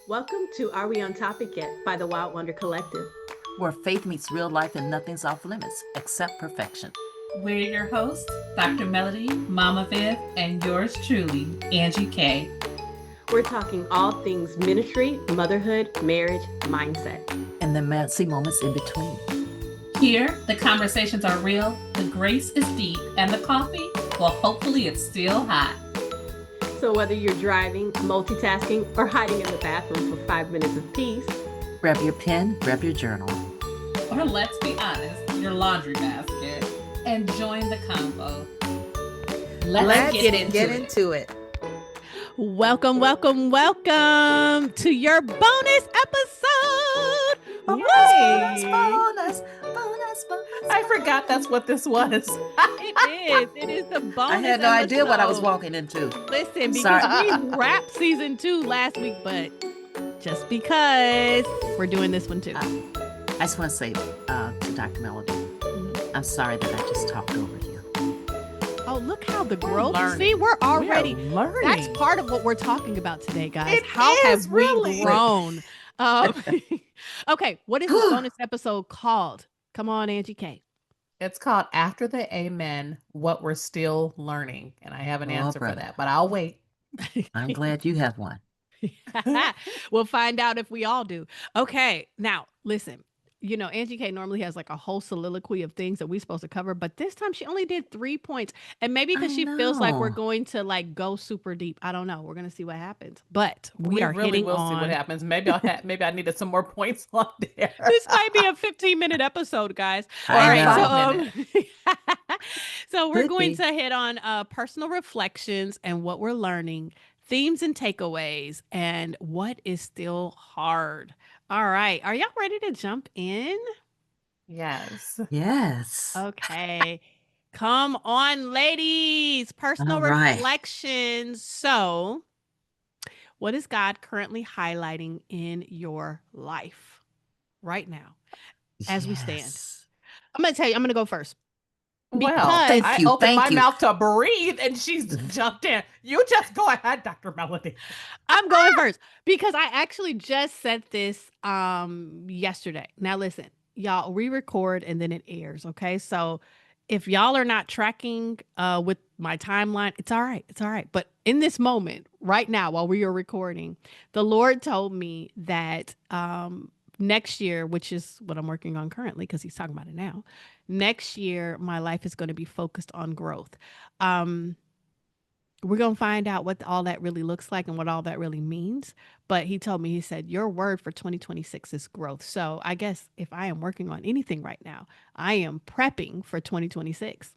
Welcome to Are We On Topic Yet by the Wild Wonder Collective. Where faith meets real life and nothing's off limits except perfection. We're your hosts, Dr. Melody, Mama Viv, and yours truly, Angie K. We're talking all things ministry, motherhood, marriage, mindset, and the messy moments in between. Here, the conversations are real, the grace is deep, and the coffee, well, hopefully it's still hot. So whether you're driving, multitasking, or hiding in the bathroom for 5 minutes of peace, grab your pen, grab your journal. Or let's be honest, your laundry basket, and join the convo. Let's get into it. Welcome to your bonus episode. Bonus. I forgot that's what this was. It is the bonus. I had no idea what I was walking into. Listen, because we wrapped season 2 last week, but just because we're doing this one too. I just want to say to Dr. Melody, I'm sorry that I just talked over you. Oh, look how the growth. See, we're already learning. That's part of what we're talking about today, guys. It how is have really. we grown? Okay, what is the bonus episode called? Come on, Angie K. It's called After the Amen, What We're Still Learning. And I have an answer for that, but I'll wait. I'm glad you have one. We'll find out if we all do. Okay, now listen. You know, Angie K normally has like a whole soliloquy of things that we're supposed to cover, but this time she only did 3 points. And maybe because she feels like we're going to like go super deep. I don't know. We're going to see what happens. But we are really hitting will on... see what happens. Maybe I needed some more points on there. This might be a 15-minute episode, guys. All right. So we're Could going be. to hit on personal reflections and what we're learning, themes and takeaways, and what is still hard. All right. Are y'all ready to jump in? Yes. Yes. Okay. Come on, ladies. Personal All right. reflections. So, what is God currently highlighting in your life right now as we stand? Yes. I'm going to tell you, I'm going to go first. Well, Thank I you, opened thank my you. mouth to breathe and she's jumped in. You just go ahead, Dr. Melody. I'm going first because I actually just said this yesterday. Now listen, y'all, we record and then it airs, okay? So if y'all are not tracking with my timeline, it's all right. It's all right. But in this moment, right now, while we are recording, the Lord told me that next year, which is what I'm working on currently because he's talking about it now, next year, my life is going to be focused on growth. We're going to find out what all that really looks like and what all that really means. But he told me, he said, your word for 2026 is growth. So I guess if I am working on anything right now, I am prepping for 2026.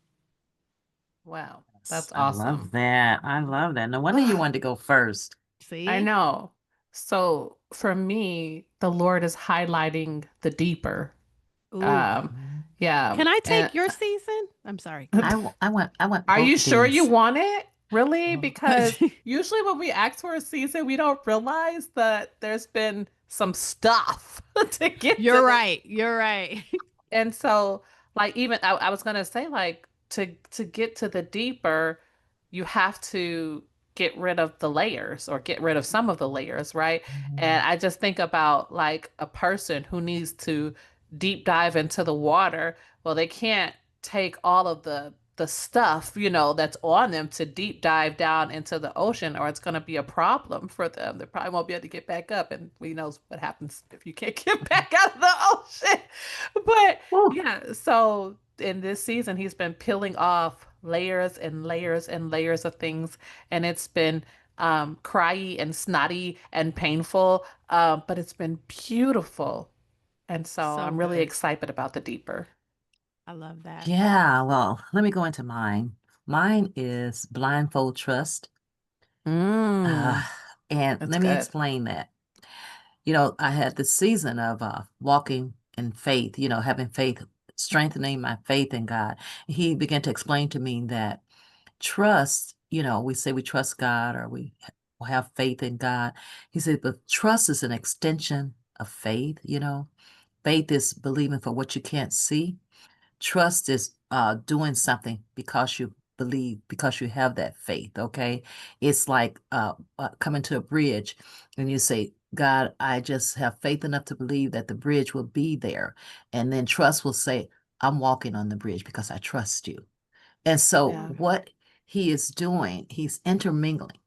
Wow. That's I awesome. I love that. No wonder you wanted to go first. See? I know. So for me, the Lord is highlighting the deeper. Ooh. Yeah. Can I take your season? I'm sorry. I want. Are both you sure these. you want it? Really? Because usually when we ask for a season, we don't realize that there's been some stuff to get. You're right. You're right. And so, like, even I was gonna say, like, to get to the deeper, you have to get rid of the layers or get rid of some of the layers, right? And I just think about like a person who needs to deep dive into the water. Well, they can't take all of the stuff, that's on them to deep dive down into the ocean, or it's going to be a problem for them. They probably won't be able to get back up, and we know what happens if you can't get back out of the ocean. But yeah, so in this season, he's been peeling off layers and layers and layers of things, and it's been cryy and snotty and painful, but it's been beautiful. And so I'm really excited about the deeper. I love that. Yeah, well, let me go into mine. Mine is blindfold trust. And let me explain that. I had this season of walking in faith, having faith, strengthening my faith in God. He began to explain to me that trust, we say we trust God or we have faith in God. He said, but trust is an extension of faith, Faith is believing for what you can't see. Trust is doing something because you believe, because you have that faith, okay? It's like coming to a bridge and you say, God, I just have faith enough to believe that the bridge will be there. And then trust will say, I'm walking on the bridge because I trust you. And so Yeah. what he is doing, he's intermingling,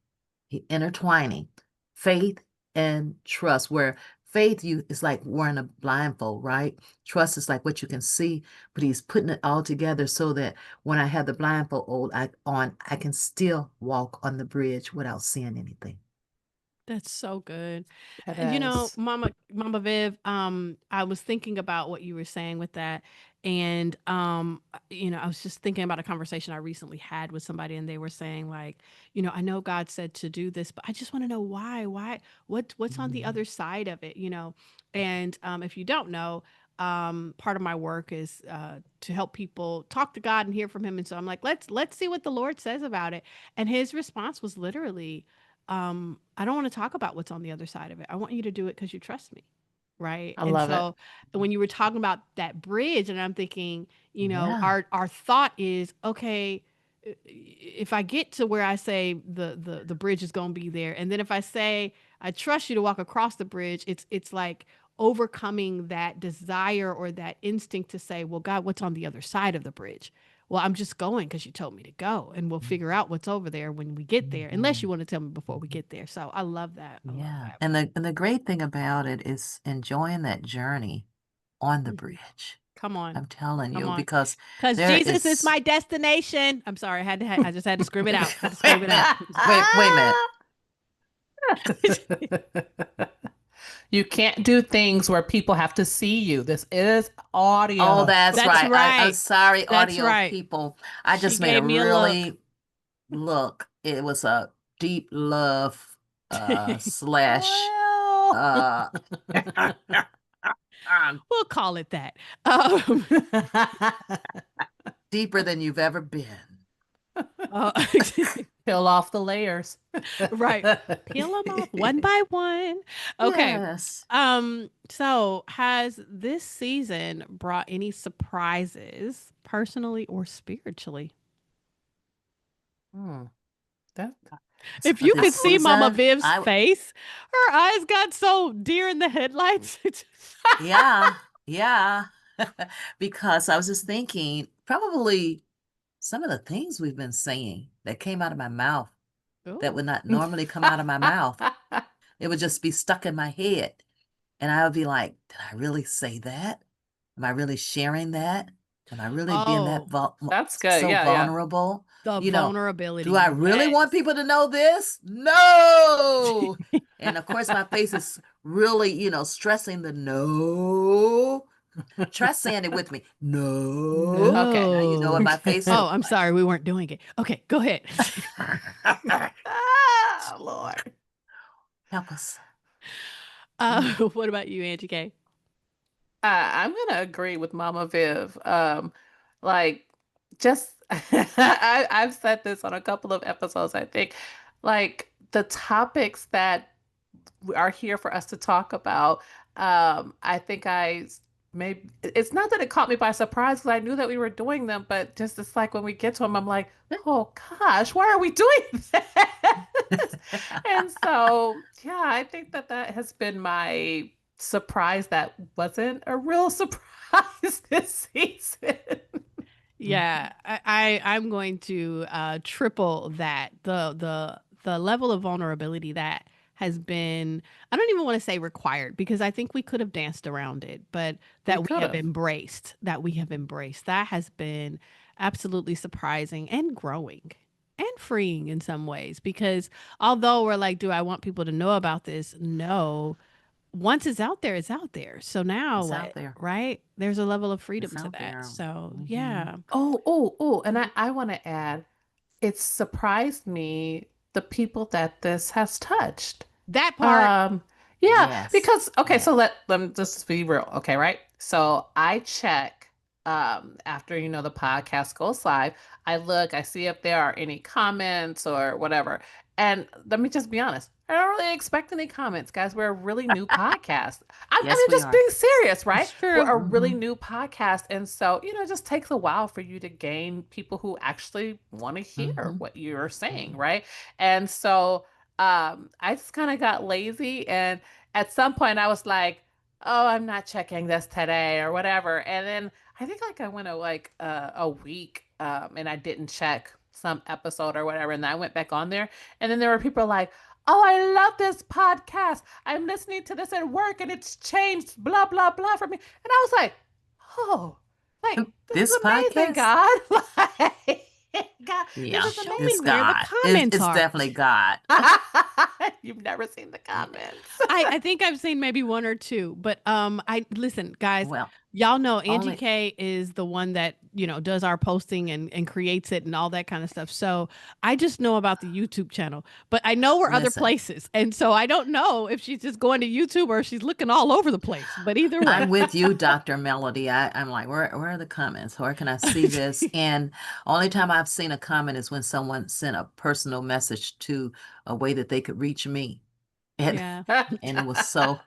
intertwining faith and trust, where faith you is like wearing a blindfold, right? Trust is like what you can see, but he's putting it all together so that when I have the blindfold on, I can still walk on the bridge without seeing anything. That's so good. It You know, is. Mama Viv, I was thinking about what you were saying with that. And I was just thinking about a conversation I recently had with somebody, and they were saying, like, I know God said to do this, but I just want to know why. What's on the other side of it, And if you don't know, part of my work is to help people talk to God and hear from him. And so I'm like, let's see what the Lord says about it. And his response was literally, I don't want to talk about what's on the other side of it. I want you to do it because you trust me. Right. I And love it. so when you were talking about that bridge, and I'm thinking, Yeah. our thought is, okay, if I get to where I say the bridge is going to be there, and then if I say I trust you to walk across the bridge, it's like overcoming that desire or that instinct to say, well, God, what's on the other side of the bridge? Well, I'm just going because you told me to go, and we'll figure out what's over there when we get there, unless you want to tell me before we get there. So I love that. I love Yeah. that. And the great thing about it is enjoying that journey on the Mhm. bridge. Come on. I'm telling Come you, on. because Because there Jesus is is my destination. I'm sorry. I just had to scream it out. Had to scream it out. wait a minute. You can't do things where people have to see you. This is audio. Oh, that's That's right. I'm right. sorry, That's audio right. people. I She just made a gave me a look. really look. It was a deep love slash Well. We'll call it that. deeper than you've ever been. Uh, Peel off the layers. right. Peel them off one by one. Okay. Yes. So has this season brought any surprises, personally or spiritually? If you This could see Mama season, Viv's face, her eyes got so deer in the headlights. yeah, yeah. Because I was just thinking, probably some of the things we've been saying that came out of my mouth that would not normally come out of my mouth. It would just be stuck in my head. And I would be like, did I really say that? Am I really sharing that? Am I really being that That's good. so Yeah, vulnerable? The You know, vulnerability. do I really want Yes. people to know this? No. And of course, my face is really, stressing the no. Try saying it with me. No. Okay. Now you know what my face Oh, looks I'm like. sorry. We weren't doing it. Okay, go ahead. Ah, Lord. Help us. What about you, Angie K? I'm gonna agree with Mama Viv. Like, just I've said this on a couple of episodes, I think. Like, the topics that are here for us to talk about. I think maybe it's not that it caught me by surprise because I knew that we were doing them, but just it's like when we get to them, I'm like, oh gosh, why are we doing this? And so, yeah, I think that has been my surprise that wasn't a real surprise this season. Yeah, I'm going to triple that. The level of vulnerability that has been, I don't even want to say required, because I think we could have danced around it, but that we have embraced, that has been absolutely surprising and growing and freeing in some ways. Because although we're like, do I want people to know about this? No. Once it's out there, it's out there. So now It's what? out there. Right? There's a level of freedom It's to out that. there. So Mhm. yeah. Oh, and I want to add, it's surprised me the people that this has touched. That part. Yeah, Yes. because okay, Yes. so let me just be real, okay, right? So I check after the podcast goes live, I look, I see if there are any comments or whatever. And let me just be honest, I don't really expect any comments, guys. We're a really new podcast. I Yes, mean, we just are. being serious, right? It's true. We're a really new podcast. And so, it just takes a while for you to gain people who actually want to hear Mhm. what you're saying, right? And so I just kind of got lazy, and at some point I was like, oh, I'm not checking this today or whatever. And then I think like I went a week and I didn't check some episode or whatever. And then I went back on there. And then there were people like, oh, I love this podcast. I'm listening to this at work and it's changed blah, blah, blah for me. And I was like, oh, like this is amazing, podcast? God. Like, God, Yeah, this is Show me amazing. where the God. comments It's are. definitely God. You've never seen the comments. I think I've seen maybe one or two, but I listen, guys. Well, Y'all know Angie only K is the one that, does our posting and creates it and all that kind of stuff. So I just know about the YouTube channel, but I know we're other listen. places. And so I don't know if she's just going to YouTube or if she's looking all over the place. But either way. I'm with you, Dr. Melody. I'm like, where are the comments? Where can I see this? And only time I've seen a comment is when someone sent a personal message to a way that they could reach me. And, Yeah. and it was so,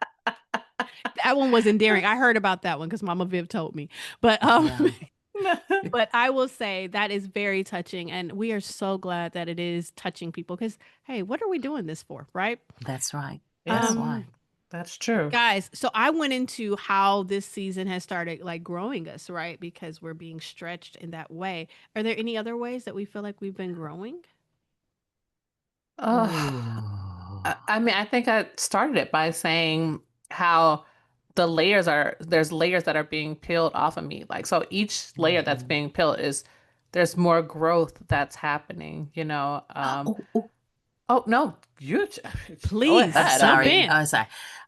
That one was endearing. I heard about that one because Mama Viv told me. But yeah. but I will say that is very touching. And we are so glad that it is touching people because, hey, what are we doing this for? Right. That's right. Yeah. That's Um, why. That's true. Guys, so I went into how this season has started like growing us, right? Because we're being stretched in that way. Are there any other ways that we feel like we've been growing? I mean, I think I started it by saying how there's layers that are being peeled off of me. Like, so each layer that's Mhm. being peeled there's more growth that's happening, Oh, oh, Oh, no, you Please, go I'm ahead. jump sorry. in. I'm sorry.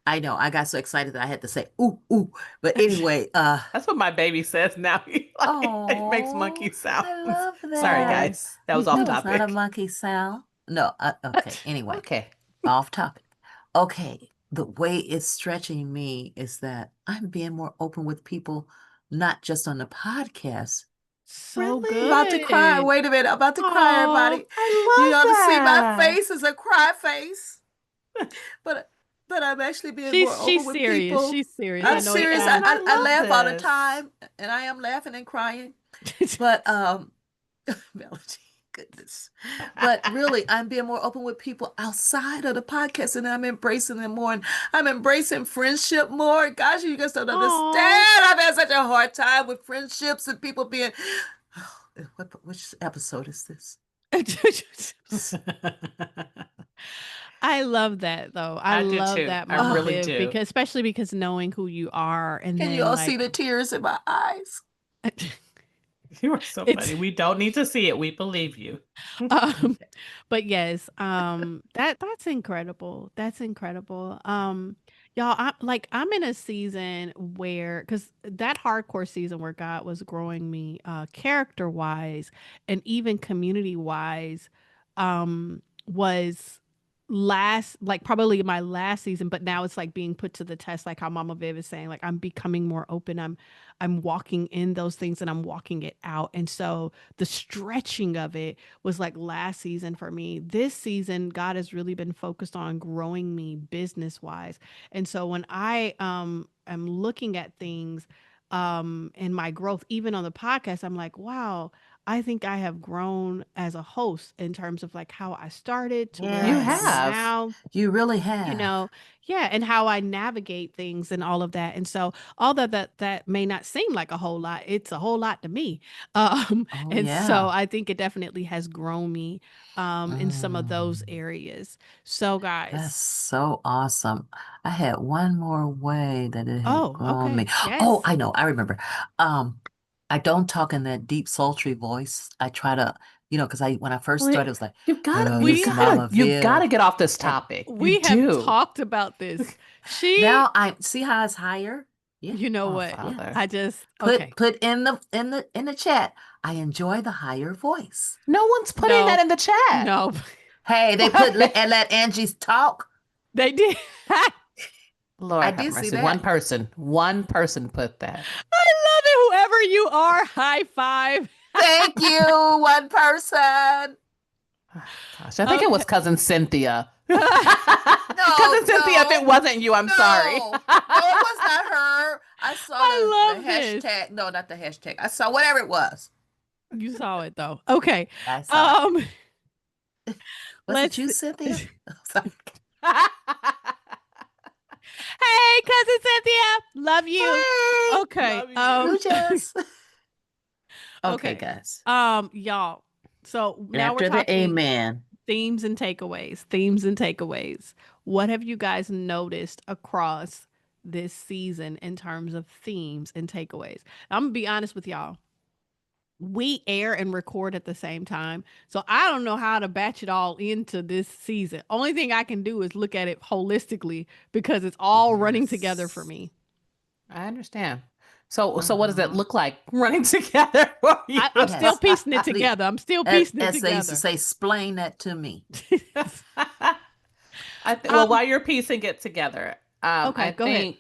I know. I got so excited that I had to say, ooh, ooh. But anyway, That's what my baby says now. He it makes oh, monkey I sounds. love Sorry, that. guys. That was off That was not a topic. monkey sound. No, okay. Anyway, Okay. off topic. Okay, the way it's stretching me is that I'm being more open with people, not just on the podcast. So Really? good. I'm about to cry. Wait a minute. I'm about to cry, everybody. I You love ought to see my that. face is a cry face. But I'm actually being more She's open with serious. people. She's serious. I I'm know it serious. sounds- I love laugh all the this. time, and I am laughing and crying. But Melody, goodness. But really, I'm being more open with people outside of the podcast, and I'm embracing them more. And I'm embracing friendship more. Gosh, you guys don't understand. I've had such a hard time with friendships and people being. Which episode is this? I love that though. I do love too. that. I Mama really Viv, do. because especially because knowing who you are and Can then you all like, see the tears in my eyes? You are so It's- funny. We don't need to see it. We believe you. but yes, that's incredible. That's incredible. Y'all, I'm in a season where because that hardcore season where God was growing me character wise and even community wise was probably my last season, but now it's like being put to the test, like how Mama Viv is saying, like I'm becoming more open. I'm walking in those things and I'm walking it out. And so the stretching of it was like last season for me. This season, God has really been focused on growing me business wise. And so when I am looking at things and my growth, even on the podcast, I'm like, wow, I think I have grown as a host in terms of like how I started to where I You am have. now. You really have. Yeah, and how I navigate things and all of that. And so all that may not seem like a whole lot, it's a whole lot to me. Oh, And yeah. so I think it definitely has grown me in some of those Mm. areas. So That's guys, so awesome. I had one more way that it had oh, grown me. okay. Oh, Yes. I know. I remember. I don't talk in that deep, sultry voice. I try to, because when I first Wait, started, it was like, You've got "Hello, we it's have- Mama you've got to Viv." get off this And topic. We You have do. talked about this. She now I see how it's higher. Yeah. you know Oh, what? Father. I just Put okay. put in the chat. I enjoy the higher voice. No one's putting No. that in the chat. No, Hey, they put and let Angie talk. they did. Lord I have did see mercy. that. One person put that. I love it. Whoever you are, high five. Thank you, one person. Gosh, I think it was cousin Cynthia. No, Cousin Cynthia, if no, it wasn't you, I'm sorry. No, it was not her. I saw I the love this. hashtag. No, not the hashtag. I saw whatever it was. You saw it though. Okay. I saw it. Was let's it you, Cynthia? Sorry. Hey, cousin Cynthia, love you. Hey, Okay. Love you just Okay. guys. Y'all. So now After we're the talking amen. themes and takeaways. Themes and takeaways. What have you guys noticed across this season in terms of themes and takeaways? I'm gonna be honest with y'all. We air and record at the same time. So I don't know how to batch it all into this season. Only thing I can do is look at it holistically because it's all running together for Yes. me. I understand. So what does it Uh-huh. loch like running together for you? I'm still Yes. piecing it Please. together. I'm still As, piecing it as they used to together. say, explain that to me. Well, while you're piecing it together, Okay, I go ahead.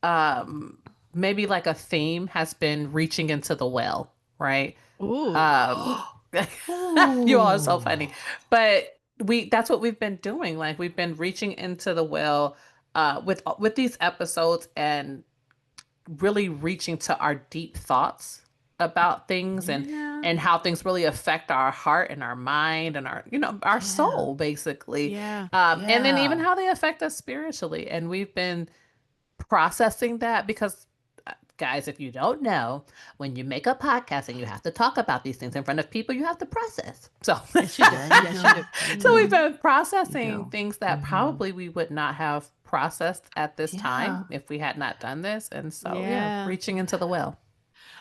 think maybe like a theme has been reaching into the well, right? Ooh. You all are so Ooh. funny. But that's what we've been doing. Like we've been reaching into the well with these episodes and really reaching to our deep thoughts about things Yeah. and how things really affect our heart and our mind and our our Yeah. soul basically. Yeah. And then even Yeah. how they affect us spiritually. And we've been processing that because guys, if you don't know, when you make a podcast and you have to talk about these things in front of people, you have to process. So Yes, you do. Yeah, you Yes, do. you do. You so we've do. been processing do. things that Mhm. probably we would not have processed at this Yeah. time if we had not done this. And so yeah, Yeah. reaching into the well.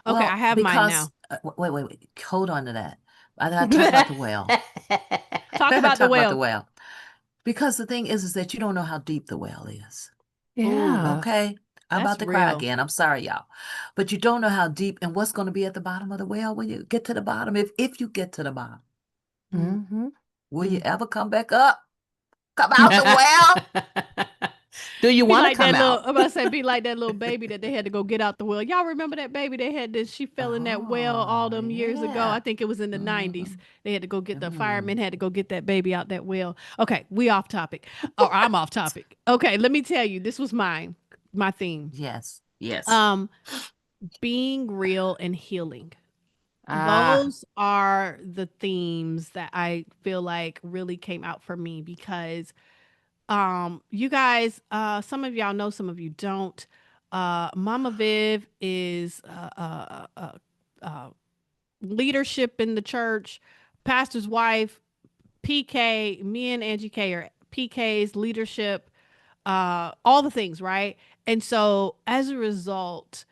Okay, I Well, have mine now. because wait. Hold on to that. I gotta talk about the well. Talk Gotta about the talk about the well. well. Because the thing is that you don't know how deep the well is. Yeah. Okay? I'm That's about to cry real. again. I'm sorry, y'all. But you don't know how deep and what's going to be at the bottom of the well when you get to the bottom. If you get to the bottom, Mm-hmm. will you ever come back up? Come out the well? Do you Be want to like that come little, out? I'm about to say, be like that little baby that they had to go get out the well. Y'all remember that baby they had this? She fell in that well all them years ago. I Yeah. think it was in the 90s. Mhm. They had to go get the Mm. firemen had to go get that baby out that well. Okay, we off topic. Or I'm off topic. Okay, let me tell you, this was my theme. Yes. Yes. Being real and healing. Ah, Those are the themes that I feel like really came out for me because you guys, some of y'all know, some of you don't. Mama Viv is leadership in the church, pastor's wife. PK, me and Angie K are PK's leadership, all the things, right? And so as a result,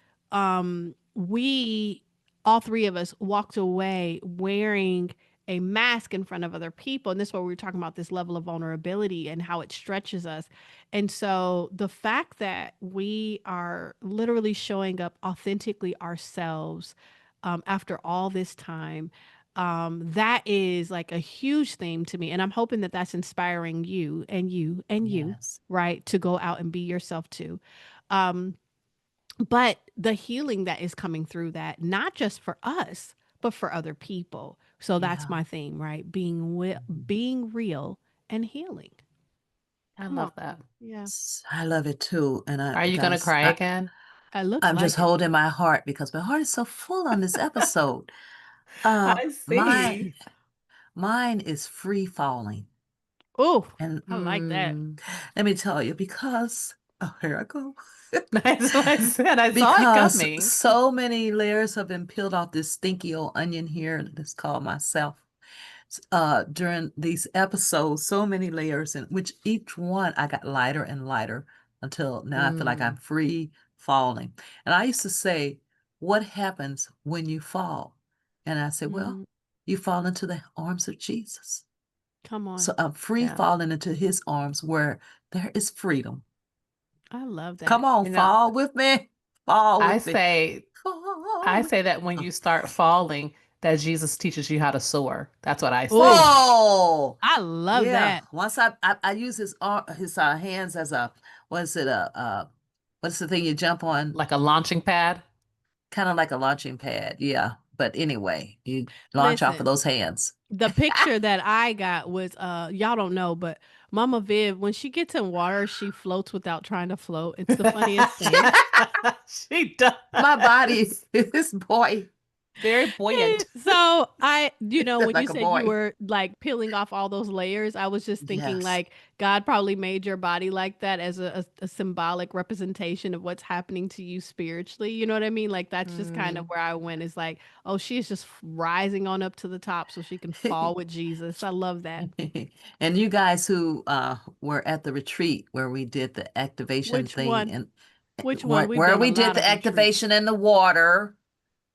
we all three of us walked away wearing a mask in front of other people. And this is where we were talking about this level of vulnerability and how it stretches us. And so the fact that we are literally showing up authentically ourselves after all this time, that is like a huge theme to me. And I'm hoping that that's inspiring you and you and you, Yes. right, to go out and be yourself too. But the healing that is coming through that, not just for us, but for other people. So that's Yeah. my theme, right? Being real and healing. I Come love on. that. Yeah. I love it too. And Are you gonna cry again? I look I'm like just it. holding my heart because my heart is so full on this episode. I Mine, see. mine is free falling. Oh, And I like that. let me tell you, because here I go. That's what I said. I saw it Because coming. so many layers have been peeled off this stinky old onion here that's called myself. During these episodes, so many layers, in which each one I got lighter and lighter until now I feel like I'm free falling. And I used to say, what happens when you fall? And I said, well, you fall into the arms of Jesus. Come on. So I'm free falling into his arms where there is freedom. I love that. Come on, fall with me. Fall I with me. say that when you start falling, that Jesus teaches you how to soar. That's what I say. Oh, I love that. Once I use his hands as a what's the thing you jump on? Like a launching pad. Kind of like a launching pad, yeah. But anyway, you launch off of Listen. those hands. The picture that I got was y'all don't know, but Mama Viv, when she gets in water, she floats without trying to float. It's the funniest thing. She does. My body, this boy, Very buoyant. So when you Like a said boy. you were like peeling off all those layers, I was just thinking Yes. like God probably made your body like that as a symbolic representation of what's happening to you spiritually. You know what I mean? Like that's just kind of where I went. Is like, oh, she is just rising on up to the top so she can fall with Jesus. I love that. And you guys who were at the retreat where we did the activation Which thing one? and Which one? We've where done a we did lot the of retreats. activation in the water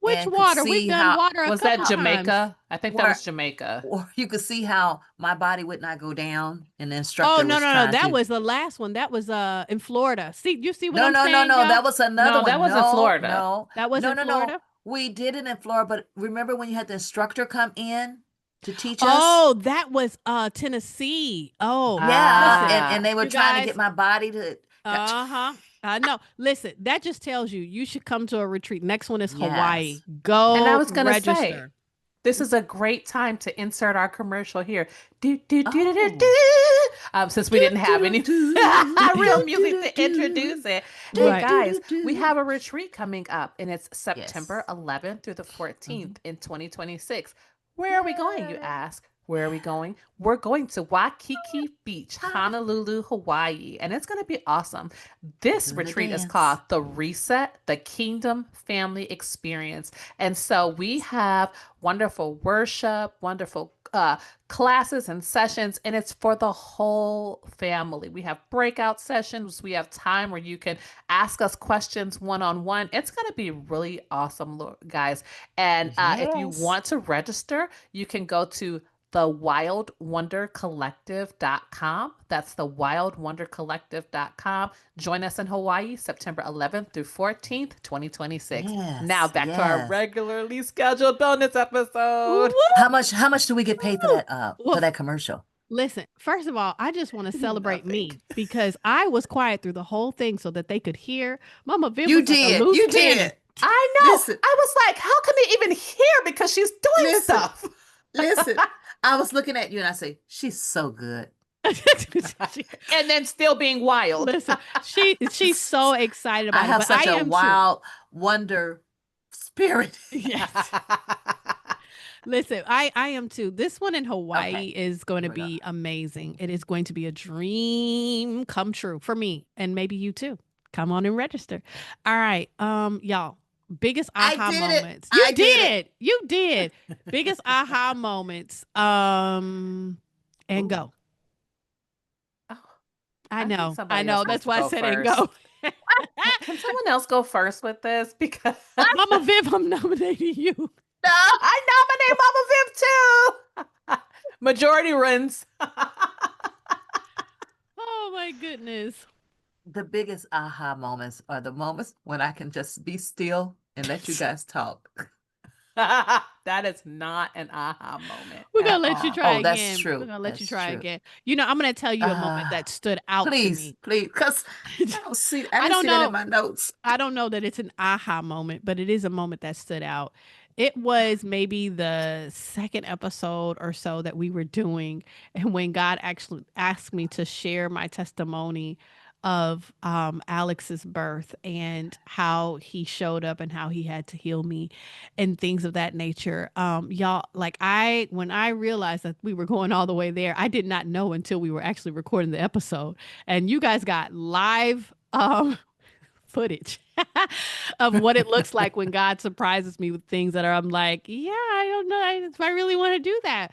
Which and could water? We've see done how water a Was that couple times. Jamaica? I think that Where- was Jamaica. or you could see how my body would not go down and the Oh instructor no was no no! trying That to was the last one. That was in Florida. See, you see what no I'm no no saying, no y'all? that was another No, one. that was in Florida. No That was no in no Florida. no we did it in Florida, but remember when you had the instructor come in to teach us? Oh, that was Tennessee. Oh, Yeah, listen, and they were you trying to guys. get my body to Uh-huh. I know. Listen, that just tells you should come to a retreat. Next one is Hawaii. Yes. Go And I was gonna say, register. this is a great time to insert our commercial here. Do, do, do, do, do, Oh. do. Since we didn't have any real music to introduce it. Hey Right. guys, we have a retreat coming up and it's September 11th through the 14th in 2026. Where are we going, you ask? Where are we going? We're going to Waikiki Beach, Honolulu, Hawaii, and it's going to be awesome. This Do the retreat is dance. called The Reset, the Kingdom Family Experience. And so we have wonderful worship, wonderful classes and sessions, and it's for the whole family. We have breakout sessions. We have time where you can ask us questions one-on-one. It's going to be really awesome, guys. And if you Yes. want to register, you can go to thewildwondercollective.com. That's thewildwondercollective.com. Join us in Hawaii, September 11th through 14th, 2026. Yes, Now back to our yes. regularly scheduled bonus episode. How much do we get paid for that Well, for that commercial? Listen, first of all, I just want to celebrate me because I was quiet through the whole thing so that they could hear. Mama Viv was like a loose cannon. I know. Listen. I was like, how can they even hear? Because she's doing Listen. stuff. Listen, I was looking at you and I say, she's so good. And then still being wild. Listen, she's so excited about I it. have But such I a am too. wild wonder spirit. Yes. Listen, I am too. This one in Hawaii Okay. is going to Here we be amazing. It is going to be a dream come true for me and maybe you too. Come on and register. All right, y'all. Biggest I aha did it. moments. You I did did. You did. Biggest aha moments. And Ooh. go. Oh, I I think know. I somebody know. else That's needs to why I go said and first. go. Can someone else go first with this? Because Mama Viv, I'm nominating you. No. I nominate Mama Viv too. Majority runs. Oh my goodness. The biggest aha moments are the moments when I can just be still and let you guys talk. That is not an aha moment. We're gonna at let you all. try Oh, again. that's true. We're gonna let you That's try true. again. I'm gonna tell you a moment that stood out to Please, me. please, because I don't see. I I didn't don't see that know. in my notes. I don't know that it's an aha moment, but it is a moment that stood out. It was maybe the second episode or so that we were doing, and when God actually asked me to share my testimony of Alex's birth and how he showed up and how he had to heal me and things of that nature. Y'all, like when I realized that we were going all the way there, I did not know until we were actually recording the episode, and you guys got live footage of what it looks like when God surprises me with things that I'm like, yeah, I don't know if I really want to do that.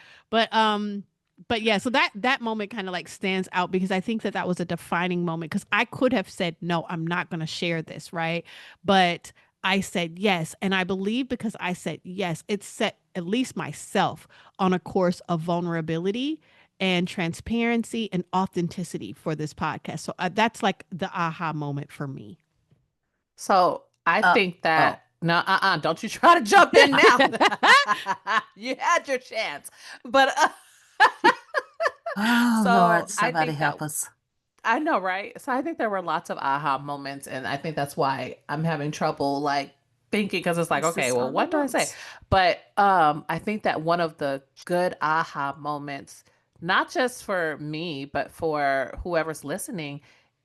But yeah, so that moment kind of like stands out because I think that was a defining moment because I could have said, no, I'm not going to share this, right? But I said yes. And I believe because I said yes, it set at least myself on a course of vulnerability and transparency and authenticity for this podcast. So that's like the aha moment for me. So I think that no, don't you try to jump in now. You had your chance, but Oh, So, Lord, I somebody think help that- us. I know, right? So I think there were lots of aha moments, and I think that's why I'm having trouble like thinking because it's like, This okay, is well, on what the do I say? notes. But I think that one of the good aha moments, not just for me, but for whoever's listening,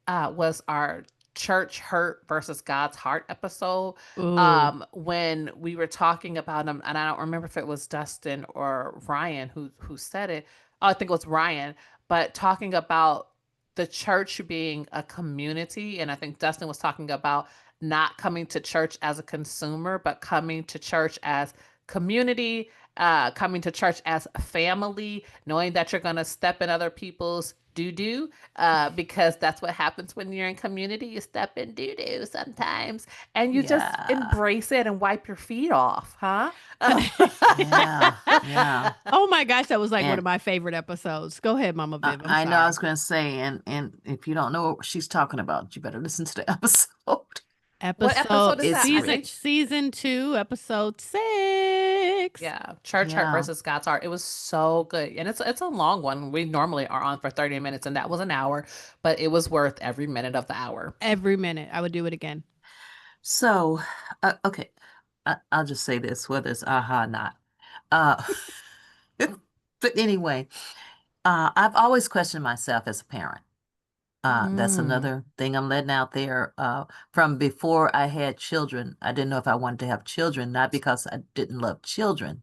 was our church hurt versus God's heart episode, Ooh. when we were talking about them, and I don't remember if it was Dustin or Ryan who said it. Oh, I think it was Ryan, but talking about the church being a community, and I think Dustin was talking about not coming to church as a consumer, but coming to church as community, coming to church as a family, knowing that you're going to step in other people's doo-doo, because that's what happens when you're in community. You step in doo-doo sometimes, and you just Yeah. embrace it and wipe your feet off, huh? Yeah. Yeah. Oh my gosh, that was like one And of my favorite episodes. Go ahead, Mama Viv. I'm I know I sorry. was going to say, and if you don't know what she's talking about, you better listen to the episode. What episode is It's that, season rich. season 2, episode 6. Yeah, Church Hurt Yeah. versus God's Heart. It was so good, and it's a long one. We normally are on for 30 minutes, and that was an hour, but it was worth every minute of the hour. Every minute. I would do it again. So, okay, I'll just say this, whether it's aha or not. Uh, but anyway, I've always questioned myself as a parent. That's Mm. another thing I'm letting out there. From before I had children, I didn't know if I wanted to have children, not because I didn't love children,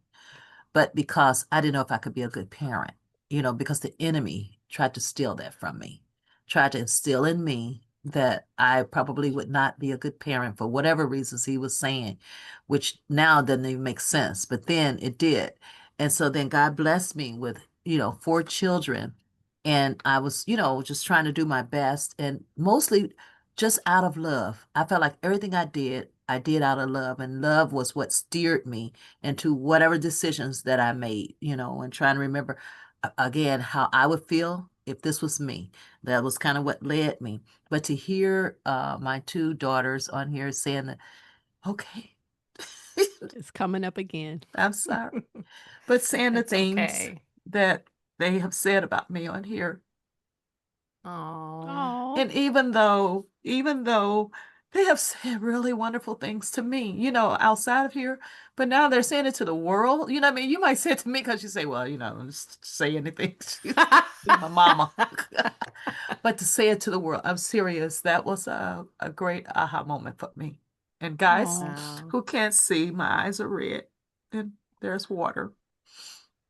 but because I didn't know if I could be a good parent, because the enemy tried to steal that from me, tried to instill in me that I probably would not be a good parent for whatever reasons he was saying, which now doesn't even make sense, but then it did. And so then God blessed me with, 4 children. And I was, just trying to do my best and mostly just out of love. I felt like everything I did out of love, and love was what steered me into whatever decisions that I made, and trying to remember again how I would feel if this was me. That was kind of what led me. But to hear my 2 daughters on here saying that, okay, It's coming up again. I'm sorry, but saying the It's things okay. that they have said about me on here. Oh, Oh. And even though they have said really wonderful things to me, outside of here, but now they're saying it to the world. You know what I mean? You might say it to me because you say, well, just say anything. She's my mama. But to say it to the world, I'm serious. That was a great aha moment for me. And guys Aw. wow. who can't see, my eyes are red and there's water.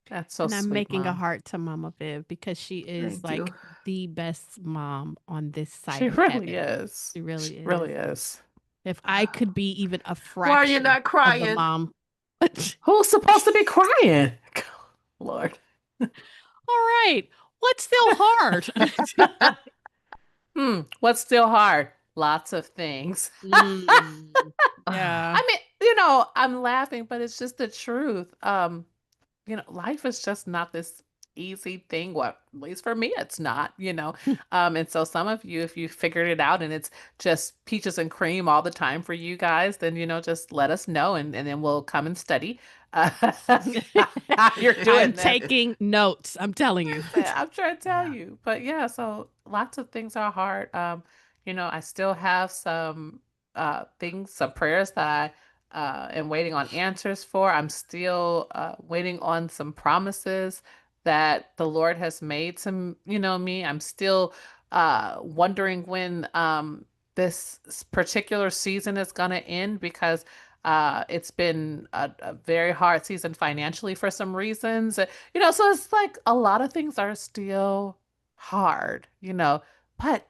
That's so And I'm sweet, making a Mom. heart to Mama Viv because she is Thank you. like the best mom on this side She of really heaven. is. She really She really is. is. If I could be even a Why are you fraction not of the crying? mom. Who's supposed to be crying? Lord. All right. What's still hard? What's still hard? Lots of things. Mm, yeah. I mean, I'm laughing, but it's just the truth. Life is just not this easy thing. Well, at least for me, it's not, and so some of you, if you figured it out and it's just peaches and cream all the time for you guys, then, just let us know and then we'll come and study. How you're doing I'm that. taking notes. I'm telling you. I'm trying to tell Yeah. you. But yeah, so lots of things are hard. I still have some things, some prayers that I am waiting on answers for. I'm still waiting on some promises that the Lord has made to, me. I'm still wondering when this particular season is going to end because it's been a very hard season financially for some reasons. So it's like a lot of things are still hard, but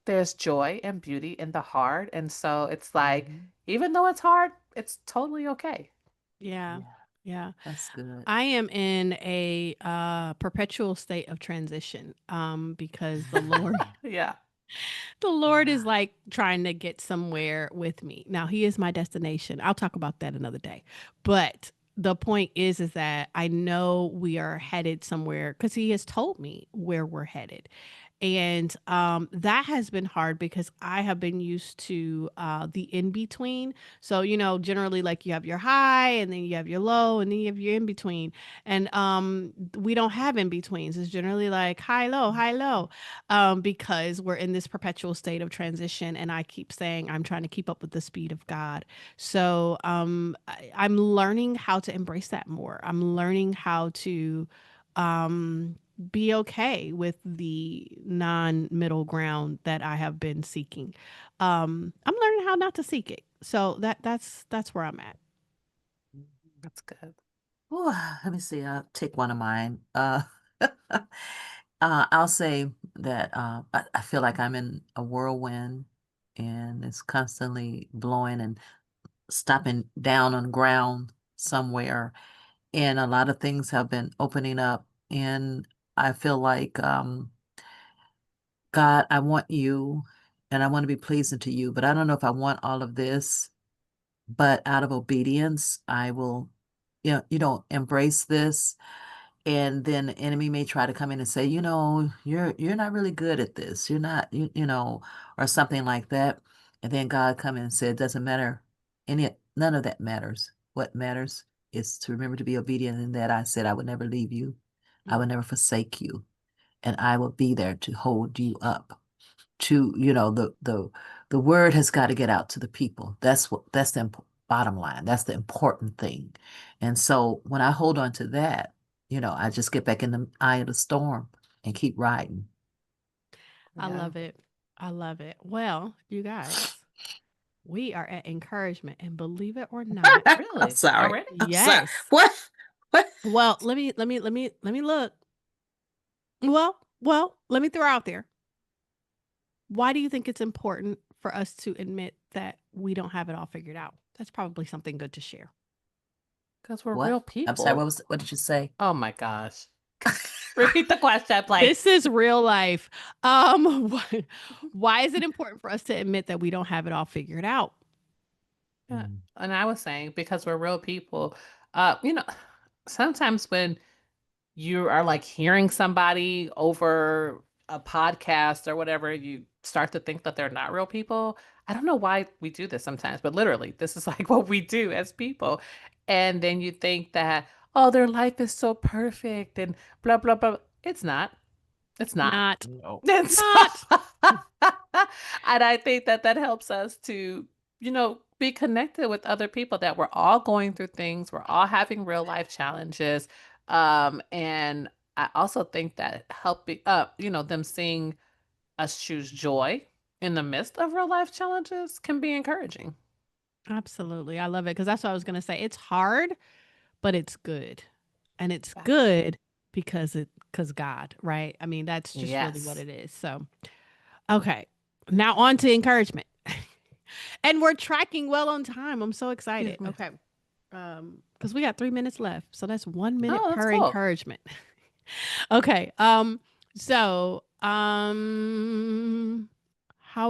there's joy and beauty in the hard. And so it's like, even though it's hard, it's totally okay. Yeah. Yeah. That's good. I am in a perpetual state of transition because the Lord Yeah. the Lord is like trying to get somewhere with me. Now, he is my destination. I'll talk about that another day. But the point is that I know we are headed somewhere because he has told me where we're headed. And that has been hard because I have been used to the in between. So, generally, like you have your high and then you have your low and then you have your in between. And we don't have in betweens. It's generally like high, low, because we're in this perpetual state of transition. And I keep saying I'm trying to keep up with the speed of God. So I'm learning how to embrace that more. I'm learning how to be okay with the non-middle ground that I have been seeking. I'm learning how not to seek it. So that's where I'm at. That's good. Ooh, let me see. I'll take one of mine. I'll say that I feel like I'm in a whirlwind and it's constantly blowing and stopping down on the ground somewhere. And a lot of things have been opening up. And I feel like, God, I want you and I want to be pleasing to you, but I don't know if I want all of this. But out of obedience, I will, embrace this. And then the enemy may try to come in and say, you're not really good at this. You're not, or something like that. And then God come in and said, doesn't matter. None of that matters. What matters is to remember to be obedient in that I said I would never leave you. I would never forsake you. And I will be there to hold you up. To, the word has got to get out to the people. That's the bottom line. That's the important thing. And so when I hold on to that, I just get back in the eye of the storm and keep riding. I Yeah. love it. I love it. Well, you guys, we are at encouragement, and believe it or not, Really? I'm sorry. Already? I'm sorry. yes. What? Well, let me look. Well, let me throw out there. Why do you think it's important for us to admit that we don't have it all figured out? That's probably something good to share. Because we're What? real people. I'm sorry. What did you say? Oh my gosh. Repeat the question, please. This is real life. Why is it important for us to admit that we don't have it all figured out? Yeah. And I was saying, because we're real people, sometimes when you are like hearing somebody over a podcast or whatever, you start to think that they're not real people. I don't know why we do this sometimes, but literally, this is like what we do as people. And then you think that, oh, their life is so perfect and blah, blah, blah. It's not. It's not. Not. No. It's Not. And I think that helps us to, be connected with other people, that we're all going through things. We're all having real life challenges. And I also think that helping, them seeing us choose joy in the midst of real life challenges can be encouraging. Absolutely. I love it because that's what I was going to say. It's hard, but it's good. And it's Facts. good because God, right? I mean, that's just really what Yes. it is. So, okay. Now on to encouragement. And we're tracking well on time. I'm so excited. Yeah. Okay. Because we got 3 minutes left. So that's 1 minute Oh, that's per cool. encouragement. Okay. So how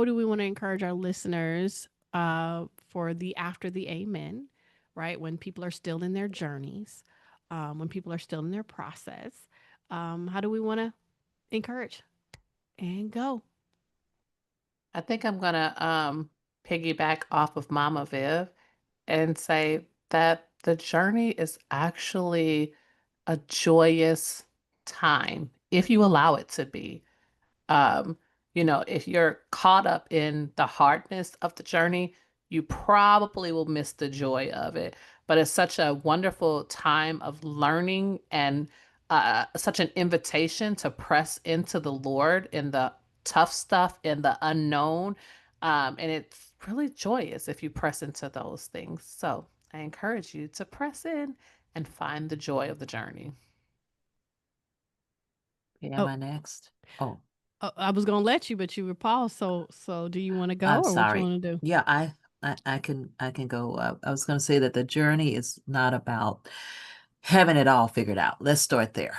do we want to encourage our listeners for the after the amen, right? When people are still in their journeys, when people are still in their process, how do we want to encourage and go? I think I'm going to piggyback off of Mama Viv and say that the journey is actually a joyous time if you allow it to be. Um, if you're caught up in the hardness of the journey, you probably will miss the joy of it. But it's such a wonderful time of learning and such an invitation to press into the Lord in the tough stuff, in the unknown. And it's really joyous if you press into those things. So I encourage you to press in and find the joy of the journey. Okay, Oh. am I next? Oh, I was gonna let you, but you were paused. So do you want to go, I'm or what sorry. you want to do? Yeah, I can go. I was going to say that the journey is not about having it all figured out. Let's start there.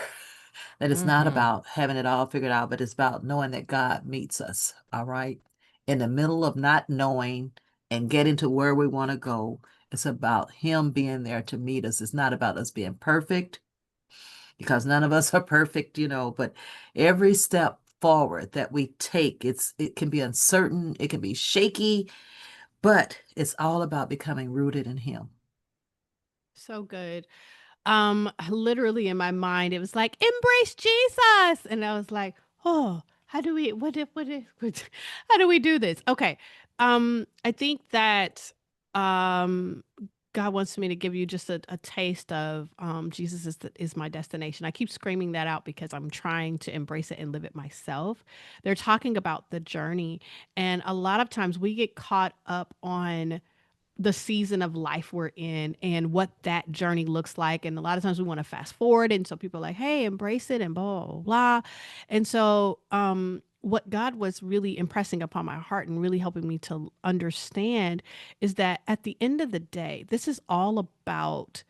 That it's not Mhm. about having it all figured out, but it's about knowing that God meets us, all right? In the middle of not knowing and getting to where we want to go, it's about Him being there to meet us. It's not about us being perfect, because none of us are perfect, but every step forward that we take, it can be uncertain, it can be shaky, but it's all about becoming rooted in Him. So good. Literally in my mind, it was like, embrace Jesus. And I was like, oh, how do we, how do we do this? Okay. I think that, God wants me to give you just a taste of Jesus is my destination. I keep screaming that out because I'm trying to embrace it and live it myself. They're talking about the journey. And a lot of times we get caught up on the season of life we're in and what that journey looks like. And a lot of times we want to fast forward. And so people are like, hey, embrace it and blah, blah, blah. And so what God was really impressing upon my heart and really helping me to understand is that at the end of the day, this is all about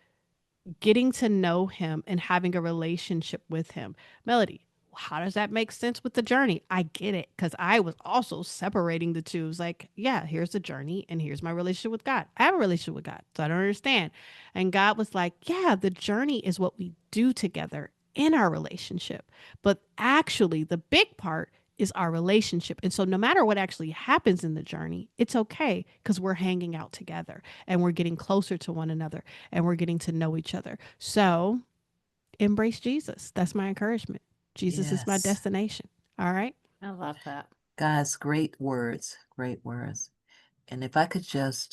getting to know him and having a relationship with him. Melody, how does that make sense with the journey? I get it, because I was also separating the two. It was like, yeah, here's the journey and here's my relationship with God. I have a relationship with God, so I don't understand. And God was like, yeah, the journey is what we do together in our relationship. But actually, the big part is our relationship. And so no matter what actually happens in the journey, it's okay, because we're hanging out together and we're getting closer to one another and we're getting to know each other. So embrace Jesus. That's my encouragement. Jesus is my Yes. destination. All right. I love that. Guys, great words. Great words. And if I could just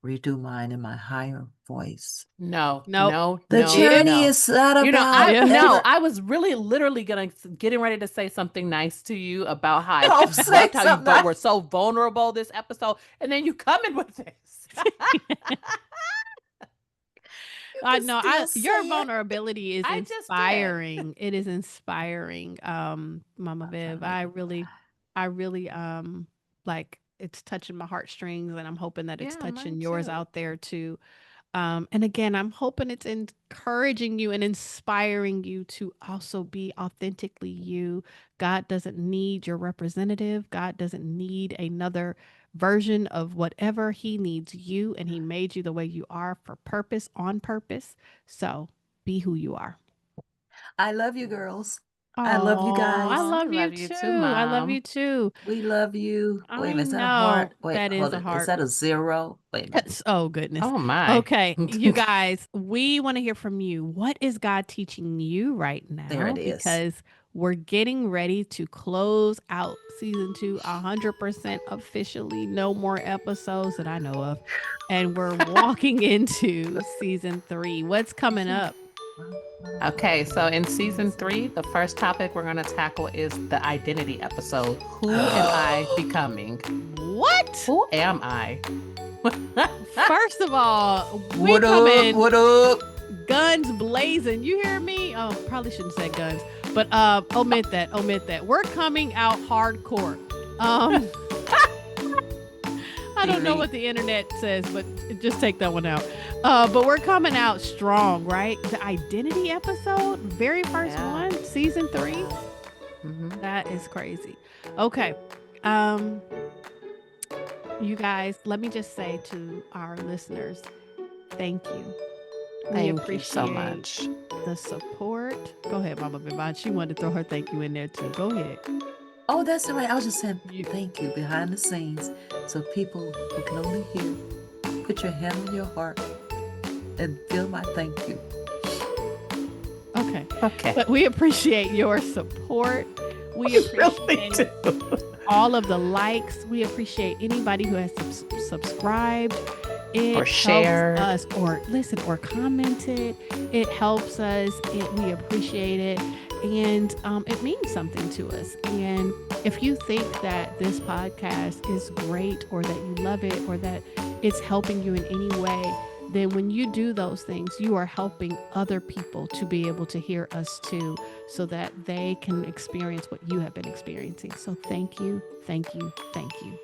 redo mine in my higher voice. No, Nope. no, The no, journey no. is not You know, about Yeah. no, ever- I was really literally getting ready to say something nice to you about how I Don't say loved how you something nice. were so vulnerable this episode, and then you come in with this. You I can know still your say it. vulnerability is I just did. inspiring. It is inspiring. Mama I'm trying Viv, to make I it really like, it's touching my heartstrings, and I'm hoping that it's Yeah, mine touching yours too. out there too. And again, I'm hoping it's encouraging you and inspiring you to also be authentically you. God doesn't need your representative. God doesn't need another version of whatever. He needs you, and he made you the way you are for purpose, on purpose. So be who you are. I love you, girls. I love you Oh, guys. I love you love you too. too, I love Mom. you too. We love you. Wait a I minute, is that a know heart? Wait, that is hold a it. heart. Is that a 0? Wait a minute. Yes. Oh, goodness. Oh my. Okay, you guys, we want to hear from you. What is God teaching you right now? There it is. Because we're getting ready to close out season 2 100% officially. No more episodes that I know of. And we're walking into season 3. What's coming up? Okay, so in season 3, the first topic we're going to tackle is the identity episode. Who am I becoming? What? Who am I? First of all, we What come up? in What up? guns blazing. You hear me? Oh, probably shouldn't say guns, but omit that. We're coming out hardcore. I don't know what the internet says, but just take that one out. But we're coming out strong, right? The identity episode, very first Yeah. one, season 3. Mhm. That is crazy. Okay. You guys, let me just say to our listeners, thank you. We Thank you appreciate so much. the support. Go ahead, Mama Vivon. She wanted to throw her thank you in there too. Go ahead. Oh, that's all right. I was just saying You- thank you behind the scenes, so people who can only hear, put your hand on your heart and feel my thank you. Okay. Okay. But we appreciate your support. We appreciate all of the likes. We appreciate anybody who has subscribed. It Or helps shared. us, or listen, or commented. It helps us. We appreciate it. And it means something to us. And if you think that this podcast is great, or that you love it, or that it's helping you in any way, then when you do those things, you are helping other people to be able to hear us too, so that they can experience what you have been experiencing. So thank you, thank you, thank you.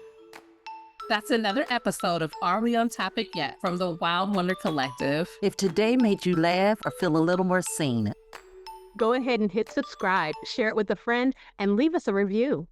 That's another episode of Are We on Topic Yet from the Wild Wonder Collective. If today made you laugh or feel a little more seen, Go ahead and hit subscribe, share it with a friend, and leave us a review.